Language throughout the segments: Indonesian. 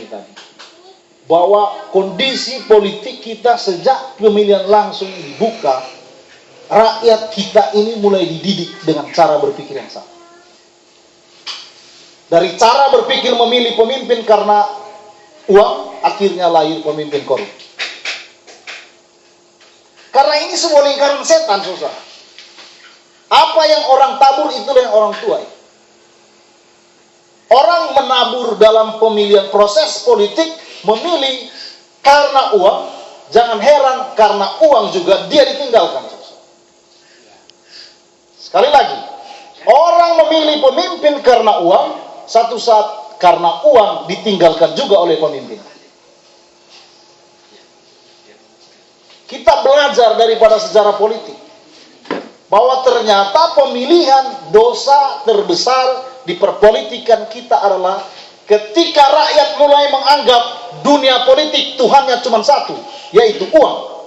tadi, bahwa kondisi politik kita sejak pemilihan langsung dibuka, rakyat kita ini mulai dididik dengan cara berpikir yang salah. Dari cara berpikir memilih pemimpin karena uang, akhirnya lahir pemimpin korup. Karena ini sebuah lingkaran setan, saudara. Apa yang orang tabur, itulah yang orang tuai. Orang menabur dalam pemilihan proses politik, memilih karena uang, jangan heran karena uang juga dia ditinggalkan. Sekali lagi, orang memilih pemimpin karena uang, satu saat karena uang ditinggalkan juga oleh pemimpin. Kita belajar daripada sejarah politik bahwa ternyata pemilihan dosa terbesar di perpolitikan kita adalah ketika rakyat mulai menganggap dunia politik Tuhannya cuma satu, yaitu uang.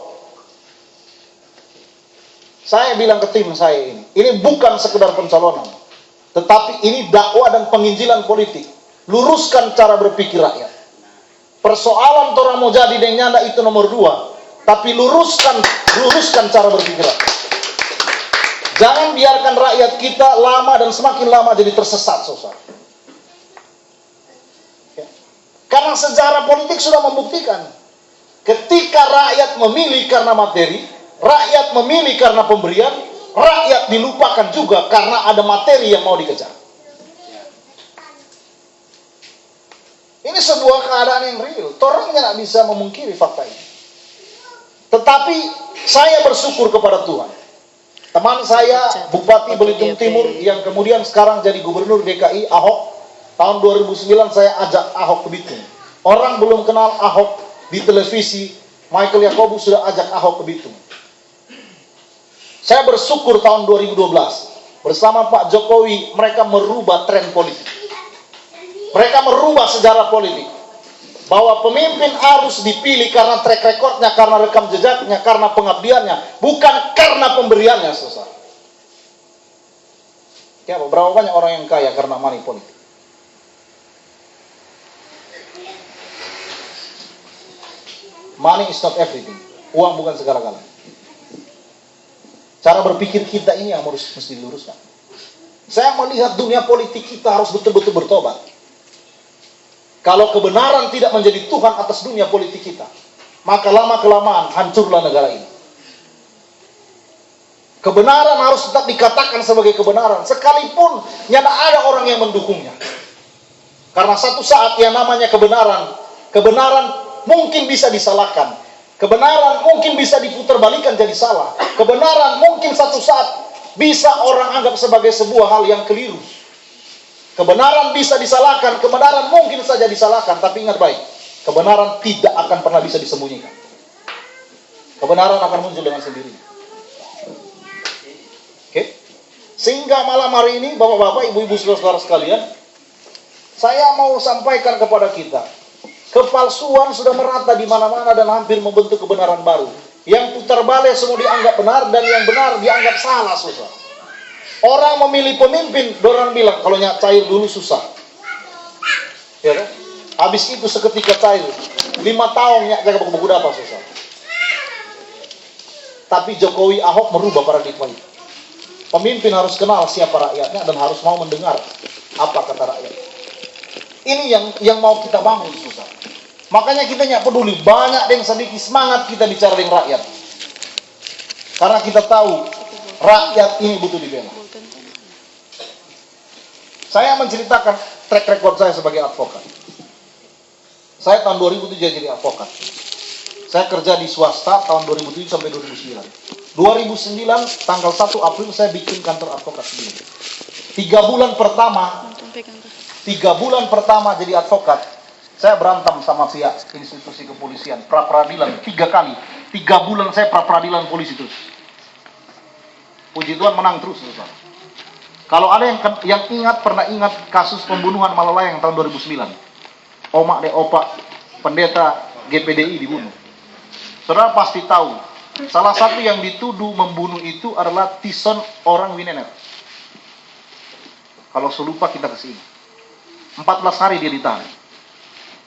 Saya bilang ke tim saya ini bukan sekedar pencalonan, tetapi ini dakwah dan penginjilan politik. Luruskan cara berpikir rakyat. Persoalan orang mau jadi dan nyanda itu nomor 2, tapi luruskan cara berpikir rakyat. Jangan biarkan rakyat kita lama dan semakin lama jadi tersesat, saudara. Ya. Karena sejarah politik sudah membuktikan, ketika rakyat memilih karena materi, rakyat memilih karena pemberian, rakyat dilupakan juga karena ada materi yang mau dikejar. Ini sebuah keadaan yang real. Orang tidak bisa memungkiri fakta ini. Tetapi saya bersyukur kepada Tuhan. Teman saya, Bupati Belitung Timur, yang kemudian sekarang jadi Gubernur DKI, Ahok. Tahun 2009 saya ajak Ahok ke Bitung. Orang belum kenal Ahok di televisi, Michael Yakobus sudah ajak Ahok ke Bitung. Saya bersyukur tahun 2012, bersama Pak Jokowi, mereka merubah tren politik. Mereka merubah sejarah politik. Bahwa pemimpin harus dipilih karena track recordnya, karena rekam jejaknya, karena pengabdiannya, bukan karena pemberiannya, saudara. Ya, berapa banyak orang yang kaya karena money politik? Money is not everything. Uang bukan segala-galanya. Cara berpikir kita ini yang mesti diluruskan. Saya melihat dunia politik kita harus betul-betul bertobat. Kalau kebenaran tidak menjadi Tuhan atas dunia politik kita, maka lama-kelamaan hancurlah negara ini. Kebenaran harus tetap dikatakan sebagai kebenaran, sekalipun tidak ada orang yang mendukungnya. Karena satu saat yang namanya kebenaran mungkin bisa disalahkan. Kebenaran mungkin bisa diputerbalikan jadi salah. Kebenaran mungkin satu saat bisa orang anggap sebagai sebuah hal yang keliru. Kebenaran bisa disalahkan, kebenaran mungkin saja disalahkan, tapi ingat baik, kebenaran tidak akan pernah bisa disembunyikan. Kebenaran akan muncul dengan sendirinya. Oke? Sehingga malam hari ini, bapak-bapak, ibu-ibu, saudara-saudara sekalian, saya mau sampaikan kepada kita, kepalsuan sudah merata di mana-mana dan hampir membentuk kebenaran baru. Yang putar balik semua dianggap benar, dan yang benar dianggap salah, saudara. Orang memilih pemimpin, orang bilang kalau nyak cair dulu susah, ya kan? Habis itu seketika cair, 5 tahun nyak jaga buku apa susah. Tapi Jokowi, Ahok merubah paradigma itu. Pemimpin harus kenal siapa rakyatnya dan harus mau mendengar apa kata rakyat. Ini yang mau kita bangun, susah. Makanya kita nyak peduli, banyak yang sedikit semangat kita bicara dengan rakyat. Karena kita tahu rakyat ini butuh dibela. Saya menceritakan track record saya sebagai advokat. Saya tahun 2007 jadi advokat. Saya kerja di swasta tahun 2007 sampai 2009. 2009 tanggal 1 April saya bikin kantor advokat sendiri. 3 bulan pertama jadi advokat, saya berantem sama pihak institusi kepolisian, pra-peradilan 3 kali. 3 bulan saya pra-peradilan polisi terus. Puji Tuhan menang terus, saudara. Kalau ada yang pernah ingat kasus pembunuhan Malalayang tahun 2009. Omak de Opak, pendeta GPDI dibunuh. Saudara pasti tahu, salah satu yang dituduh membunuh itu adalah Tison orang Winener. Kalau selupa kita kesini. 14 hari dia ditahan.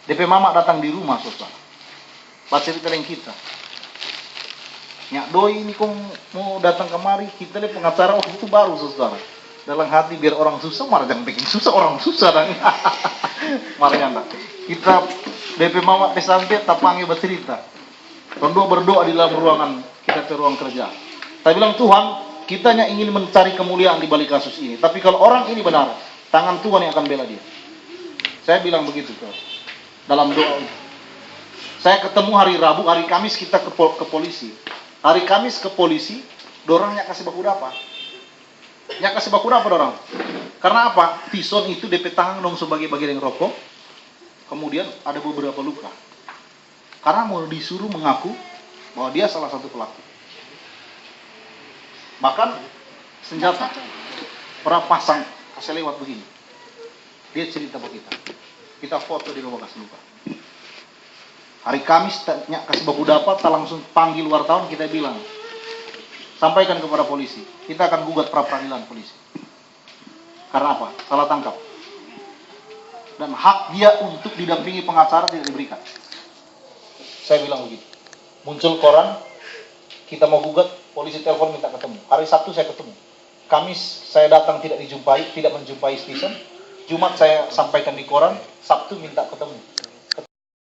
DP mama datang di rumah, saudara. Baca cerita dengan kita. Nyak doi ini kong mau datang kemari, kita lihat pengacara waktu itu baru, saudara. Dalam hati biar orang susah, marah jangan bikin susah orang susah dan marahnya enggak. Kita DP mama sampai tak panggil bercerita. Tondok berdoa di dalam ruangan kita ke ruang kerja. Saya bilang, Tuhan, kita hanya ingin mencari kemuliaan di balik kasus ini. Tapi kalau orang ini benar, tangan Tuhan yang akan bela dia. Saya bilang begitu dalam doa itu. Saya ketemu hari Rabu, hari Kamis kita ke polisi. Hari Kamis ke polisi, dorangnya kasih baku apa? Nya kasih baku apa dorang? Karena apa? Tison itu DP tangan dong sebagai bagian yang rokok. Kemudian ada beberapa luka. Karena mau disuruh mengaku bahwa dia salah satu pelaku. Bahkan senjata pernah pasang kasih lewat begini. Dia cerita ke kita. Kita foto di rumah kasih luka. Hari Kamis tanya kasih baku dapat, kita langsung panggil wartawan, kita bilang, sampaikan kepada polisi, kita akan gugat pra peradilan polisi. Karena apa? Salah tangkap. Dan hak dia untuk didampingi pengacara tidak diberikan. Saya bilang begitu. Muncul koran, kita mau gugat, polisi telepon minta ketemu. Hari Sabtu saya ketemu. Kamis saya datang tidak menjumpai Stephen. Jumat saya sampaikan di koran, Sabtu minta ketemu.